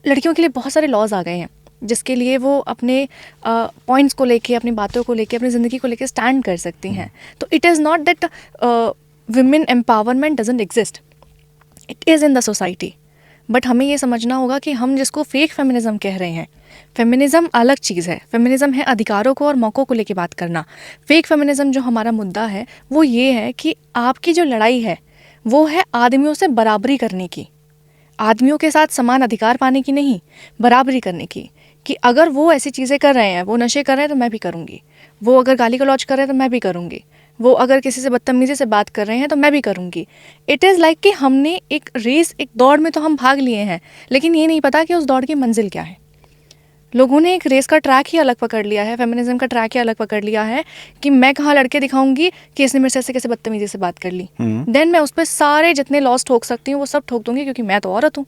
लड़कियों के लिए बहुत सारे लॉज आ गए हैं जिसके लिए वो अपने पॉइंट्स को लेके, अपनी बातों को लेके, अपनी ज़िंदगी को लेके स्टैंड कर सकती हैं. तो it is not that women empowerment doesn't exist, it is in the society. But हमें ये समझना होगा कि हम जिसको फेक फेमिनिज्म कह रहे हैं, फेमिनिज्म अलग चीज़ है. फेमिनिज्म है अधिकारों को और मौक़ों को लेके बात करना. फेक फेमिनिज्म जो हमारा मुद्दा है वो ये है कि आपकी जो लड़ाई है वो है आदमियों से बराबरी करने की, आदमियों के साथ समान अधिकार पाने की नहीं, बराबरी करने की. कि अगर वो ऐसी चीज़ें कर रहे हैं, वो नशे कर रहे हैं तो मैं भी करूँगी, वो अगर गाली गलौज कर रहे हैं तो मैं भी करूँगी, वो अगर किसी से बदतमीज़ी से बात कर रहे हैं तो मैं भी करूँगी. इट इज़ लाइक कि हमने एक रेस, एक दौड़ में तो हम भाग लिए हैं, लेकिन ये नहीं पता कि उस दौड़ की मंजिल क्या है. लोगों ने एक रेस का ट्रैक ही अलग पकड़ लिया है, फेमिनिज्म का ट्रैक ही अलग पकड़ लिया है कि मैं कहाँ लड़के दिखाऊंगी कि इसने मेरे से ऐसे कैसे बदतमीज़ी से बात कर ली, देन मैं उस पर सारे जितने लॉस ठोक सकती हूँ वो सब ठोक दूंगी, क्योंकि मैं तो औरत हूँ,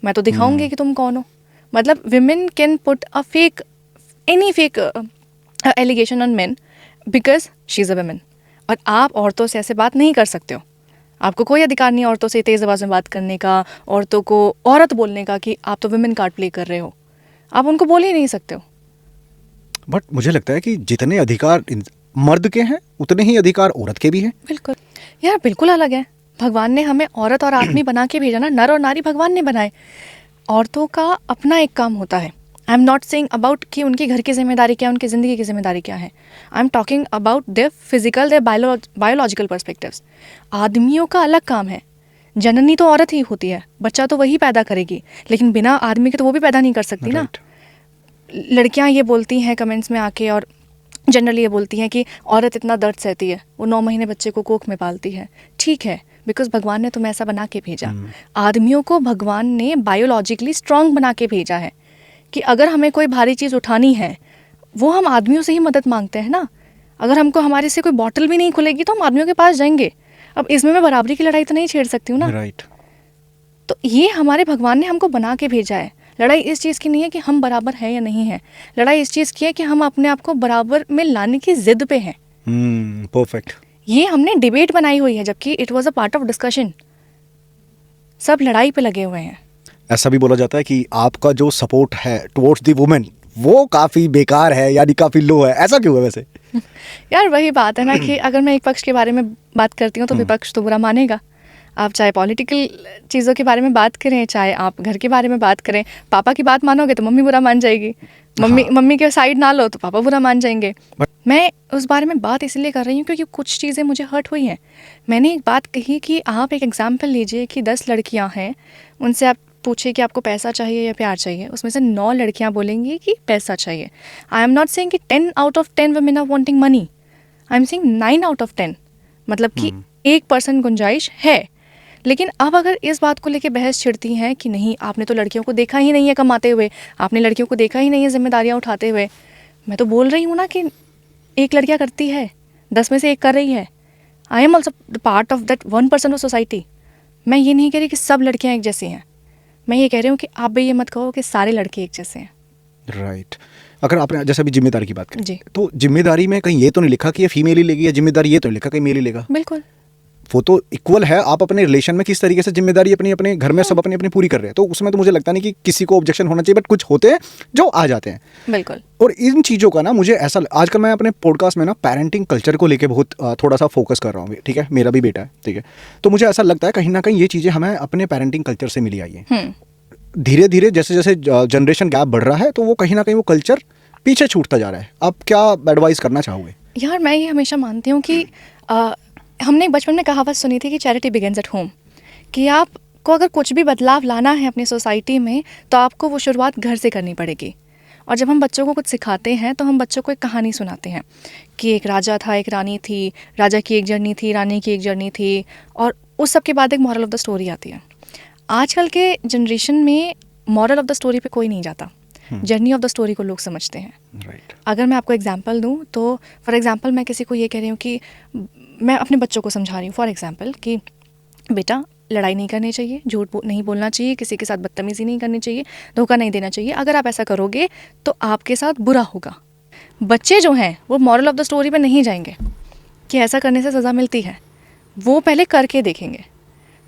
मैं तो दिखाऊंगी कि तुम कौन हो. मतलब women can put a fake, any fake allegation on men because she is a women. और आप औरतों से ऐसे बात नहीं कर सकते हो. आपको कोई अधिकार नहीं औरतों से तेज़ आवाज़ में बात करने का, औरतों को औरत बोलने का कि आप तो वुमेन कार्ड प्ले कर रहे हो. आप उनको बोल ही नहीं सकते हो. बट मुझे लगता है कि जितने अधिकार मर्द के हैं उतने ही अधिकार औरत के भी हैं. बिल्कुल यार, बिल्कुल अलग है. भगवान ने हमें औरत और आदमी बना के भेजा ना, नर और नारी भगवान ने बनाए. औरतों का अपना एक काम होता है. I am not saying about कि उनकी घर की जिम्मेदारी क्या है, उनकी ज़िंदगी की जिम्मेदारी क्या है. I am talking about their physical, their biological perspectives. आदमियों का अलग काम है. जननी तो औरत ही होती है, बच्चा तो वही पैदा करेगी, लेकिन बिना आदमी के तो वो भी पैदा नहीं कर सकती ना. लड़कियां ये बोलती हैं कमेंट्स में आके, और जनरली ये बोलती हैं कि औरत इतना दर्द सहती है, वो 9 महीने बच्चे को कोख में पालती है. ठीक है, बिकॉज भगवान ने तुम्हें ऐसा बना के भेजा. आदमियों को भगवान ने बायोलॉजिकली स्ट्रांग बना के भेजा है कि अगर हमें कोई भारी चीज़ उठानी है वो हम आदमियों से ही मदद मांगते हैं ना. अगर हमको हमारे से कोई बॉटल भी नहीं खुलेगी तो हम आदमियों के पास जाएंगे. अब इसमें मैं बराबरी की लड़ाई तो नहीं छेड़ सकती हूँ ना. राइट. तो ये हमारे भगवान ने हमको बना के भेजा है. लड़ाई इस चीज़ की नहीं है कि हम बराबर हैं या नहीं है. लड़ाई इस चीज़ की है कि हम अपने आप को बराबर में लाने की जिद पे हैं. परफेक्ट. ये हमने डिबेट बनाई हुई है, जबकि it was a part of discussion. सब लड़ाई पे लगे हुए हैं. ऐसा भी बोला जाता है कि आपका जो सपोर्ट है टुवर्ड्स द वुमेन वो काफ़ी बेकार है, यानी काफ़ी लो है. ऐसा क्यों है वैसे? यार वही बात है ना कि अगर मैं एक पक्ष के बारे में बात करती हूँ तो विपक्ष तो बुरा मानेगा. आप चाहे पॉलिटिकल चीज़ों के बारे में बात करें, चाहे आप घर के बारे में बात करें, पापा की बात मानोगे तो मम्मी बुरा मान जाएगी. मम्मी के साइड ना लो तो पापा बुरा मान जाएंगे. मैं उस बारे में बात इसलिए कर रही हूँ क्योंकि कुछ चीज़ें मुझे हर्ट हुई हैं. मैंने एक बात कही कि आप एक एग्जाम्पल लीजिए कि 10 लड़कियाँ हैं, उनसे आप पूछिए कि आपको पैसा चाहिए या प्यार चाहिए, उसमें से 9 लड़कियाँ बोलेंगी कि पैसा चाहिए. आई एम नॉट सेइंग कि 10 out of 10 women are wanting money. I am saying 9 out of 10, मतलब कि 1% गुंजाइश है. लेकिन अब अगर इस बात को लेके बहस छिड़ती हैं कि नहीं आपने तो लड़कियों को देखा ही नहीं है कमाते हुए, आपने लड़कियों को देखा ही नहीं है जिम्मेदारियाँ उठाते हुए. मैं तो बोल रही हूँ ना कि एक लड़कियाँ करती है, 10 में से एक कर रही है. I am also part of that 1% of society. मैं ये नहीं कह रही कि सब लड़कियाँ एक जैसी हैं. मैं ये कह रही हूँ कि आप भी ये मत कहो कि सारे लड़के एक जैसे हैं. राइट. अगर आपने जैसे अभी जिम्मेदारी की बात करी जी, तो जिम्मेदारी में कहीं ये तो नहीं लिखा कि ये फीमेल ही लेगी, या जिम्मेदारी ये तो नहीं लिखा कि मेल ही लेगा. बिल्कुल वो तो इक्वल है. आप अपने रिलेशन में किस तरीके से जिम्मेदारी अपनी अपने घर में सब अपनी अपनी पूरी कर रहे हैं, तो उसमें तो मुझे लगता नहीं कि किसी को ऑब्जेक्शन होना चाहिए. बट कुछ होते हैं जो आ जाते हैं. बिल्कुल. और इन चीज़ों का ना मुझे ऐसा आजकल मैं अपने पॉडकास्ट में ना पेरेंटिंग कल्चर को लेके बहुत थोड़ा सा फोकस कर रहा हूँ. ठीक है, मेरा भी बेटा है. ठीक है, तो मुझे ऐसा लगता है कहीं ना कहीं ये चीज़ें हमें अपने पेरेंटिंग कल्चर से मिली आई हैं. धीरे धीरे जैसे जैसे जनरेशन गैप बढ़ रहा है तो वो कहीं ना कहीं वो कल्चर पीछे छूटता जा रहा है. आप क्या एडवाइस करना चाहोगे? यार मैं ये हमेशा मानती हूँ कि हमने बचपन में कहावत सुनी थी कि चैरिटी बिगिंस एट होम. कि आपको अगर कुछ भी बदलाव लाना है अपनी सोसाइटी में तो आपको वो शुरुआत घर से करनी पड़ेगी. और जब हम बच्चों को कुछ सिखाते हैं तो हम बच्चों को एक कहानी सुनाते हैं कि एक राजा था, एक रानी थी, राजा की एक जर्नी थी, रानी की एक जर्नी थी, और उस सब के बाद एक मॉरल ऑफ द स्टोरी आती है. आजकल के जनरेशन में मॉरल ऑफ द स्टोरी पे कोई नहीं जाता. जर्नी ऑफ द स्टोरी को लोग समझते हैं. राइट. अगर मैं आपको एग्जांपल दूं तो फॉर एग्जांपल मैं किसी को ये कह रही हूँ कि मैं अपने बच्चों को समझा रही हूँ फॉर एग्जांपल कि बेटा लड़ाई नहीं करनी चाहिए, झूठ नहीं बोलना चाहिए, किसी के साथ बदतमीज़ी नहीं करनी चाहिए, धोखा नहीं देना चाहिए. अगर आप ऐसा करोगे तो आपके साथ बुरा होगा. बच्चे जो हैं वो मॉरल ऑफ द स्टोरी पे नहीं जाएंगे कि ऐसा करने से सज़ा मिलती है. वो पहले करके देखेंगे.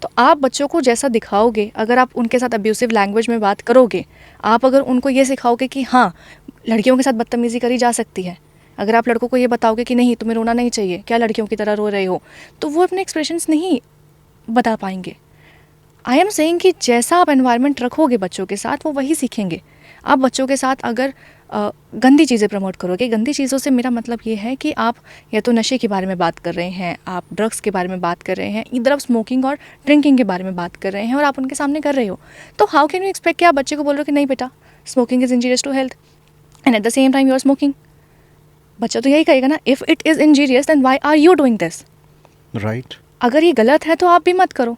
तो आप बच्चों को जैसा दिखाओगे, अगर आप उनके साथ अब्यूसिव लैंग्वेज में बात करोगे, आप अगर उनको ये सिखाओगे कि हाँ लड़कियों के साथ बदतमीज़ी करी जा सकती है, अगर आप लड़कों को ये बताओगे कि नहीं तुम्हें रोना नहीं चाहिए, क्या लड़कियों की तरह रो रहे हो, तो वो अपने एक्सप्रेशंस नहीं बता पाएंगे। आई एम सेइंग कि जैसा आप एनवायरनमेंट रखोगे बच्चों के साथ वो वही सीखेंगे। आप बच्चों के साथ अगर गंदी चीज़ें प्रमोट करोगे, गंदी चीज़ों से मेरा मतलब ये है कि आप या तो नशे के बारे में बात कर रहे हैं, आप ड्रग्स के बारे में बात कर रहे हैं, इधर आप स्मोकिंग और ड्रिंकिंग के बारे में बात कर रहे हैं और आप उनके सामने कर रहे हो, तो हाउ कैन यू एक्सपेक्ट कि आप बच्चे को बोल रहे हो कि नहीं बेटा smoking is injurious to health and at the same time you are smoking. बच्चा तो यही कहेगा ना, if it is injurious then why are you doing this. Right. अगर ये गलत है तो आप भी मत करो।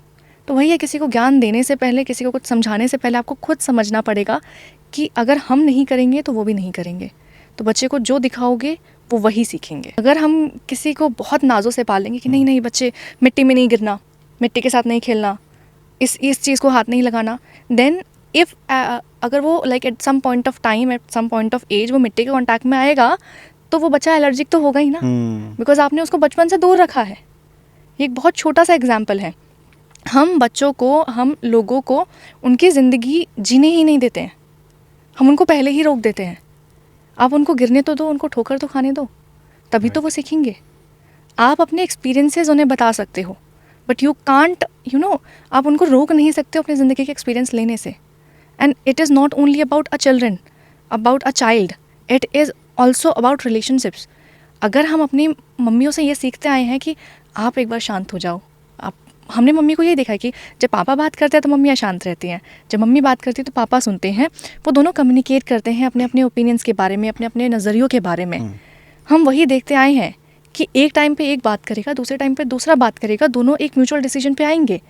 तो वही है, किसी को ज्ञान देने से पहले, किसी को कुछ समझाने से पहले आपको खुद समझना पड़ेगा कि अगर हम नहीं करेंगे तो वो भी नहीं करेंगे। तो बच्चे को जो दिखाओगे वो वही सीखेंगे। अगर हम किसी को बहुत नाजों से पालेंगे कि नहीं नहीं बच्चे मिट्टी में नहीं गिरना, मिट्टी के साथ नहीं खेलना, इस चीज़ को हाथ नहीं लगाना, देन इफ़ अगर वो like at some point of time, at some point of age वो मिट्टी के कॉन्टैक्ट में आएगा तो वो बच्चा एलर्जिक तो होगा ही ना, बिकॉज आपने उसको बचपन से दूर रखा है। ये एक बहुत छोटा सा एग्जाम्पल है। हम बच्चों को, हम लोगों को उनकी ज़िंदगी जीने ही नहीं देते हैं, हम उनको पहले ही रोक देते हैं। आप उनको गिरने तो दो, उनको ठोकर तो खाने दो, तभी तो वो सीखेंगे। आप अपने एक्सपीरियंसेस उन्हें बता सकते हो, बट यू कांट आप उनको रोक नहीं सकते अपनी ज़िंदगी के एक्सपीरियंस लेने से। And it is not only about a children, about a child, it is also about relationships. अगर हम अपनी मम्मियों से ये सीखते आए हैं कि आप एक बार शांत हो जाओ, हमने मम्मी को यही देखा है कि जब पापा बात करते हैं तो मम्मियाँ शांत रहती हैं, जब मम्मी बात करती है तो पापा सुनते हैं, वो दोनों कम्युनिकेट करते हैं अपने अपने ओपिनियंस के बारे में, अपने अपने नज़रियों के बारे में। हम वही देखते आए हैं कि एक टाइम पे एक बात करेगा, दूसरे टाइम पे दूसरा बात करेगा, दोनों एक म्यूचुअल डिसीजन पे आएंगे।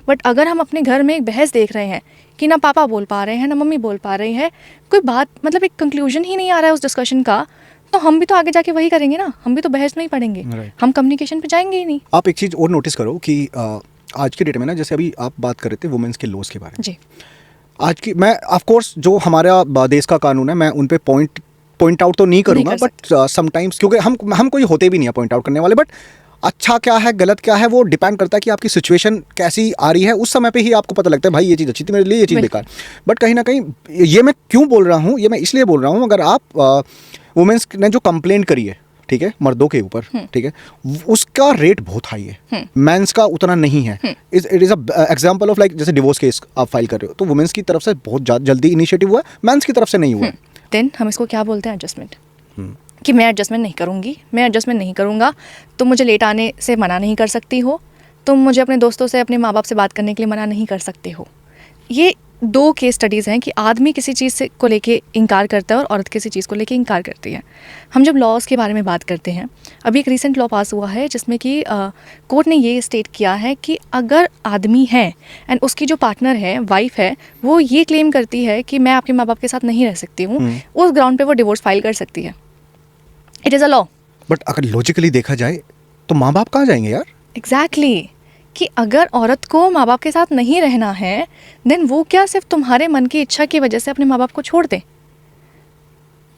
बट अगर हम अपने घर में एक बहस देख रहे हैं कि ना पापा बोल पा रहे हैं ना मम्मी बोल पा रही है, कोई बात मतलब एक कंक्लूजन ही नहीं आ रहा है उस डिस्कशन का, तो हम भी तो आगे जाके वही करेंगे ना, हम भी तो बहस में ही पड़ेंगे, हम कम्युनिकेशन पे जाएंगे ही नहीं। आप एक चीज़ और नोटिस करो कि आज की डेट में ना, जैसे अभी आप बात कर रहे थे वुमेन्स के लॉस के बारे में जी, आज की, मैं ऑफ कोर्स जो हमारा देश का कानून है मैं उन पे पॉइंट आउट तो नहीं करूँगा, बट समटाइम्स क्योंकि हम कोई होते भी नहीं है पॉइंट आउट करने वाले, बट अच्छा क्या है गलत क्या है वो डिपेंड करता है कि आपकी सिचुएशन कैसी आ रही है, उस समय पे ही आपको पता लगता है भाई ये चीज़ अच्छी थी मेरे लिए, ये चीज़ बेकार। बट कहीं ना कहीं ये मैं क्यों बोल रहा हूँ, ये मैं इसलिए बोल रहा हूँ, अगर आप वुमेन्स ने जो कंप्लेंट करी है, ठीक है, मर्दों के ऊपर, ठीक है, उसका रेट बहुत हाई है, मेंस का उतना नहीं है। It is a example of like जैसे डिवोर्स केस आप फाइल कर रहे हो तो वुमेन्स की तरफ से बहुत जल्दी इनिशिएटिव हुआ है, मेंस की तरफ से नहीं हुआ है। देन हम इसको क्या बोलते हैं, एडजस्टमेंट, कि मैं एडजस्टमेंट नहीं करूँगी, मैं एडजस्टमेंट नहीं करूँगा, तुम मुझे लेट आने से मना नहीं कर सकती हो, तुम मुझे अपने दोस्तों से, अपने माँ बाप से बात करने के लिए मना नहीं कर सकते हो। ये दो केस स्टडीज़ हैं कि आदमी किसी चीज़ से को लेके इनकार करता है और औरत किसी चीज़ को लेके इनकार करती है। हम जब लॉज के बारे में बात करते हैं, अभी एक रीसेंट लॉ पास हुआ है जिसमें कि कोर्ट ने ये स्टेट किया है कि अगर आदमी है एंड उसकी जो पार्टनर है, वाइफ है, वो ये क्लेम करती है कि मैं आपके माँ बाप के साथ नहीं रह सकती हूँ, उस ग्राउंड पे वो डिवोर्स फाइल कर सकती है। It is a law. But अगर लॉजिकली देखा जाए तो माँ बाप कहाँ जाएंगे यार? एग्जैक्टली कि अगर औरत को माँ बाप के साथ नहीं रहना है, देन वो क्या सिर्फ तुम्हारे मन की इच्छा की वजह से अपने माँ बाप को छोड़ दे?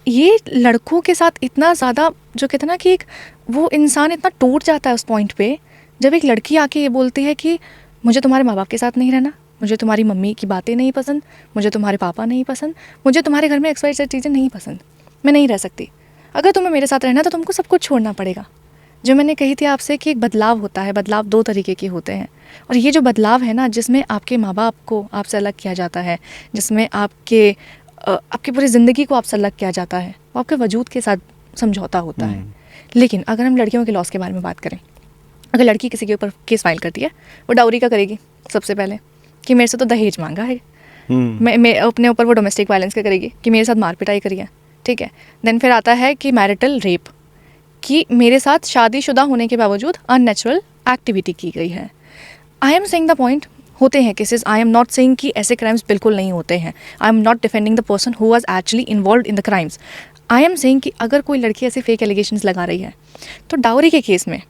ये लड़कों के साथ इतना ज़्यादा, जो कहते हैं ना कि एक वो इंसान इतना टूट जाता है उस पॉइंट पे जब एक लड़की आके ये बोलती है कि मुझे तुम्हारे माँ बाप के साथ नहीं रहना, मुझे तुम्हारी मम्मी की बातें नहीं पसंद, मुझे तुम्हारे पापा नहीं पसंद, मुझे तुम्हारे घर में XYZ चीज़ें नहीं पसंद, मैं नहीं रह सकती। अगर तुम्हें मेरे साथ रहना तो तुमको सब कुछ छोड़ना पड़ेगा। जो मैंने कही थी आपसे कि एक बदलाव होता है, बदलाव दो तरीके के होते हैं, और ये जो बदलाव है ना, जिसमें आपके माँ बाप को आपसे अलग किया जाता है, जिसमें आपकी पूरी ज़िंदगी को आपसे अलग किया जाता है, वो आपके वजूद के साथ समझौता होता है। लेकिन अगर हम लड़कियों के लॉस के बारे में बात करें, अगर लड़की किसी के ऊपर केस फाइल करती है, वो डाउरी का करेगी सबसे पहले कि मेरे से तो दहेज मांगा है, मैं अपने ऊपर वो डोमेस्टिक वायलेंस का करेगी कि मेरे साथ मार पिटाई करी है, ठीक है। देन फिर आता है कि मैरिटल रेप, कि मेरे साथ शादीशुदा होने के बावजूद अननेचुरल एक्टिविटी की गई है। I am saying the point, होते हैं cases, I am not saying कि ऐसे क्राइम्स बिल्कुल नहीं होते हैं, I am not defending the person who was actually involved in the crimes. I am saying कि अगर कोई लड़की ऐसे फेक एलिगेशंस लगा रही है, तो डाउरी के केस में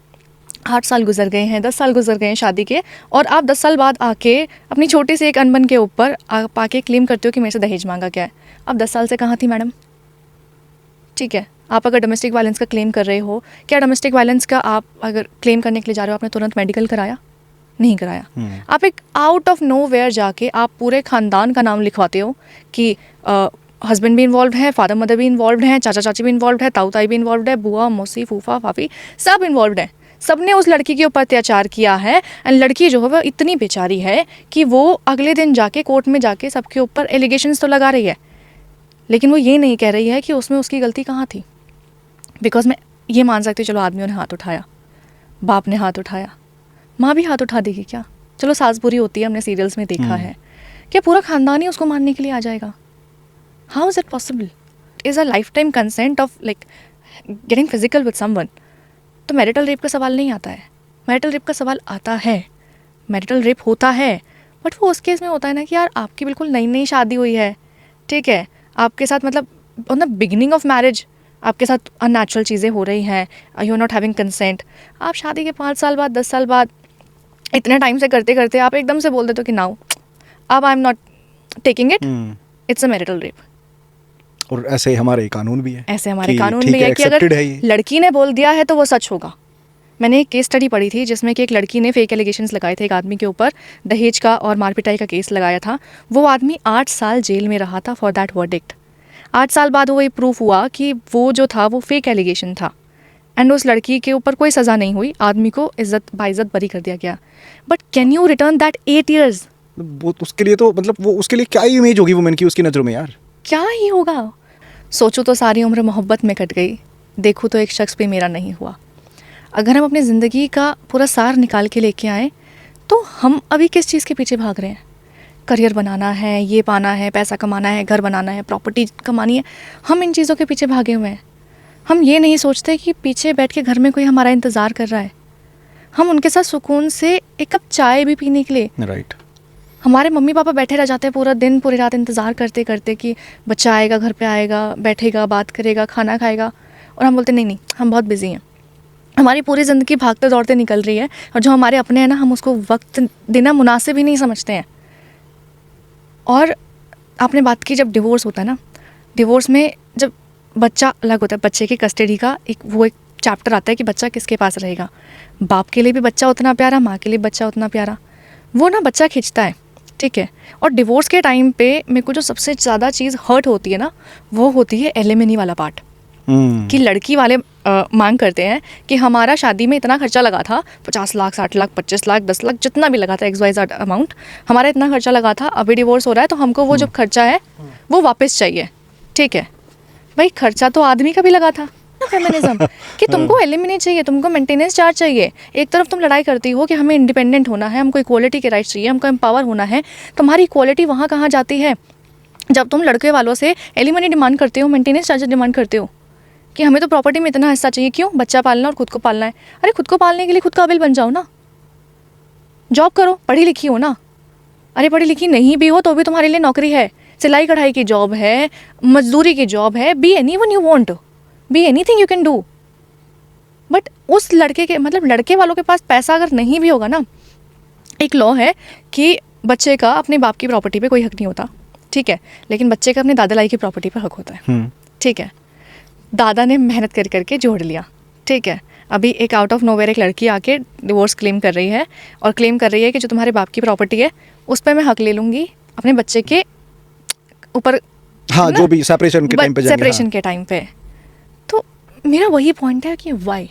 8 साल गुजर गए हैं, 10 साल गुजर गए हैं शादी के, और आप 10 साल बाद आके अपनी छोटी सी एक अनबन के ऊपर आप आके क्लेम करते हो कि मेरे से दहेज मांगा गया है। अब 10 साल से कहाँ थी मैडम? ठीक है, आप अगर डोमेस्टिक वायलेंस का क्लेम कर रहे हो, क्या डोमेस्टिक वायलेंस का आप अगर क्लेम करने के लिए जा रहे हो आपने तुरंत मेडिकल कराया? नहीं कराया। आप एक आउट ऑफ नो वेयर जाके आप पूरे खानदान का नाम लिखवाते हो कि हस्बैंड भी इन्वॉल्व है, फादर मदर भी इन्वॉल्व हैं, चाचा चाची भी इन्वॉल्व है, ताऊ ताई भी इन्वॉल्व है, बुआ मौसी फूफा फाफी सब इन्वॉल्व है। सबने उस लड़की के ऊपर अत्याचार किया है एंड लड़की जो है वो इतनी बेचारी है कि वो अगले दिन जाके कोर्ट में जाके सबके ऊपर एलिगेशंस तो लगा रही है, लेकिन वो ये नहीं कह रही है कि उसमें उसकी गलती कहाँ थी। बिकॉज मैं ये मान सकती हूँ, चलो आदमियों ने हाथ उठाया, बाप ने हाथ उठाया, माँ भी हाथ उठा देगी क्या? चलो सास बुरी होती है, हमने सीरियल्स में देखा है, क्या पूरा खानदान ही उसको मारने के लिए आ जाएगा? How is it possible? Is a life time consent of like getting physical with someone. तो मैरिटल रेप का सवाल नहीं आता है। मैरिटल रेप का सवाल आता है, मैरिटल रेप होता है, बट वो उस केस में होता है ना कि यार आपकी बिल्कुल नई नई शादी हुई है, ठीक है, आपके साथ मतलब on the beginning of marriage आपके साथ अननेचुरल चीज़ें हो रही हैं, you are not having consent. आप शादी के 5 साल बाद 10 साल बाद इतने टाइम से करते करते आप एकदम से बोल देते हो कि नाउ अब I am not taking it, it's a marital rape. और ऐसे हमारे कानून भी है, ऐसे हमारे कि कानून ठीक भी है कि अगर accepted है ये। लड़की ने बोल दिया है तो वो सच होगा। मैंने एक केस स्टडी पढ़ी थी जिसमें कि एक लड़की ने फेक एलिगेशंस लगाए थे एक आदमी के ऊपर, दहेज का और मारपिटाई का केस लगाया था। वो आदमी 8 साल जेल में रहा था फॉर दैट वर्डिक्ट। 8 साल बाद वो ये प्रूफ हुआ कि वो जो था वो फेक एलिगेशन था एंड उस लड़की के ऊपर कोई सज़ा नहीं हुई, आदमी को इज्जत बाइज्जत बरी कर दिया गया। But can you return that 8 years? वो उसके लिए तो मतलब वो उसके लिए क्या ही इमेज होगी वुमेन की उसकी नज़रों में यार? क्या ही होगा? सोचो तो सारी उम्र मोहब्बत में कट गई, देखो तो एक शख्स भी मेरा नहीं हुआ। अगर हम अपनी ज़िंदगी का पूरा सार निकाल के लेके आएँ तो हम अभी किस चीज़ के पीछे भाग रहे हैं? करियर बनाना है, ये पाना है, पैसा कमाना है, घर बनाना है, प्रॉपर्टी कमानी है, हम इन चीज़ों के पीछे भागे हुए हैं। हम ये नहीं सोचते कि पीछे बैठ के घर में कोई हमारा इंतज़ार कर रहा है, हम उनके साथ सुकून से एक कप चाय भी पीने के लिए राइट। हमारे मम्मी पापा बैठे रह जाते हैं पूरा दिन पूरी रात इंतज़ार करते करते कि बच्चा आएगा, घर पे आएगा, बैठेगा, बात करेगा, खाना खाएगा, और हम बोलते नहीं नहीं हम बहुत बिजी हैं। हमारी पूरी ज़िंदगी भागते दौड़ते निकल रही है और जो हमारे अपने हैं ना, हम उसको वक्त देना मुनासिब ही नहीं समझते हैं। और आपने बात की जब डिवोर्स होता है ना, डिवोर्स में जब बच्चा अलग होता है, बच्चे की कस्टडी का एक चैप्टर आता है कि बच्चा किसके पास रहेगा। बाप के लिए भी बच्चा उतना प्यारा, माँ के लिए बच्चा उतना प्यारा, वो ना बच्चा खिंचता है, ठीक है। और डिवोर्स के टाइम पे मेरे को जो सबसे ज़्यादा चीज़ हर्ट होती है ना, वो होती है एलिमनी वाला पार्ट। कि लड़की वाले मांग करते हैं कि हमारा शादी में इतना खर्चा लगा था, 50 लाख 60 लाख 25 लाख 10 लाख जितना भी लगा था, XYZ अमाउंट, हमारा इतना खर्चा लगा था, अभी डिवोर्स हो रहा है तो हमको वो जो खर्चा है वो वापस चाहिए, ठीक है। भाई खर्चा तो आदमी का भी लगा था ना, फेमिनिज्म कि तुमको एलिमिनेट चाहिए, तुमको मेंटेनेंस चार्ज चाहिए। एक तरफ तुम लड़ाई करती हो कि हमें इंडिपेंडेंट होना है, हमको इक्वालिटी के राइट्स चाहिए, हमको एम्पावर होना है। तुम्हारी इक्वालिटी वहाँ कहाँ जाती है जब तुम लड़के वालों से एलिमिनी डिमांड करते हो, मेंटेनेंस चार्जेस डिमांड करते हो कि हमें तो प्रॉपर्टी में इतना हिस्सा चाहिए। क्यों? बच्चा पालना और खुद को पालना है। अरे खुद को पालने के लिए खुद काबिल बन जाओ ना, जॉब करो, पढ़ी लिखी हो ना। अरे पढ़ी लिखी नहीं भी हो तो भी तुम्हारे लिए नौकरी है, सिलाई कढ़ाई की जॉब है, मजदूरी की जॉब है, B anyone you want, be anything you can do. But उस लड़के के मतलब लड़के वालों के पास पैसा अगर नहीं भी होगा ना, एक लॉ है कि बच्चे का अपने बाप की प्रॉपर्टी पे कोई हक नहीं होता, ठीक है, लेकिन बच्चे का अपने दादा लाई की प्रॉपर्टी पर हक होता है, ठीक है। दादा ने मेहनत कर करके जोड़ लिया, ठीक है। अभी एक आउट ऑफ नोवेयर एक लड़की आके डिवोर्स क्लेम कर रही है और क्लेम कर रही है कि जो तुम्हारे बाप की प्रॉपर्टी है उस पर मैं हक ले लूँगी अपने बच्चे के ऊपर, हाँ, जो भी सेपरेशन के टाइम पे जाएंगे, सेपरेशन के टाइम पे। तो मेरा वही पॉइंट है कि वाई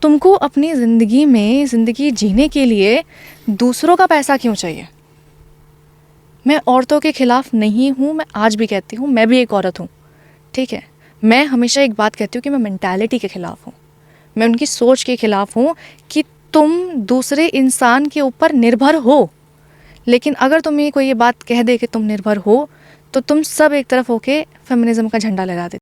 तुमको अपनी ज़िंदगी में ज़िंदगी जीने के लिए दूसरों का पैसा क्यों चाहिए? मैं औरतों के ख़िलाफ़ नहीं हूँ, मैं आज भी कहती हूँ, मैं भी एक औरत हूँ, ठीक है। मैं हमेशा एक बात कहती हूँ कि मैं मेंटालिटी के ख़िलाफ़ हूँ, मैं उनकी सोच के ख़िलाफ़ हूँ कि तुम दूसरे इंसान के ऊपर निर्भर हो। लेकिन अगर तुम्हें कोई ये बात कह दे कि तुम निर्भर हो तो तुम सब एक तरफ होके फेमिनिज्म का झंडा लहरा देते।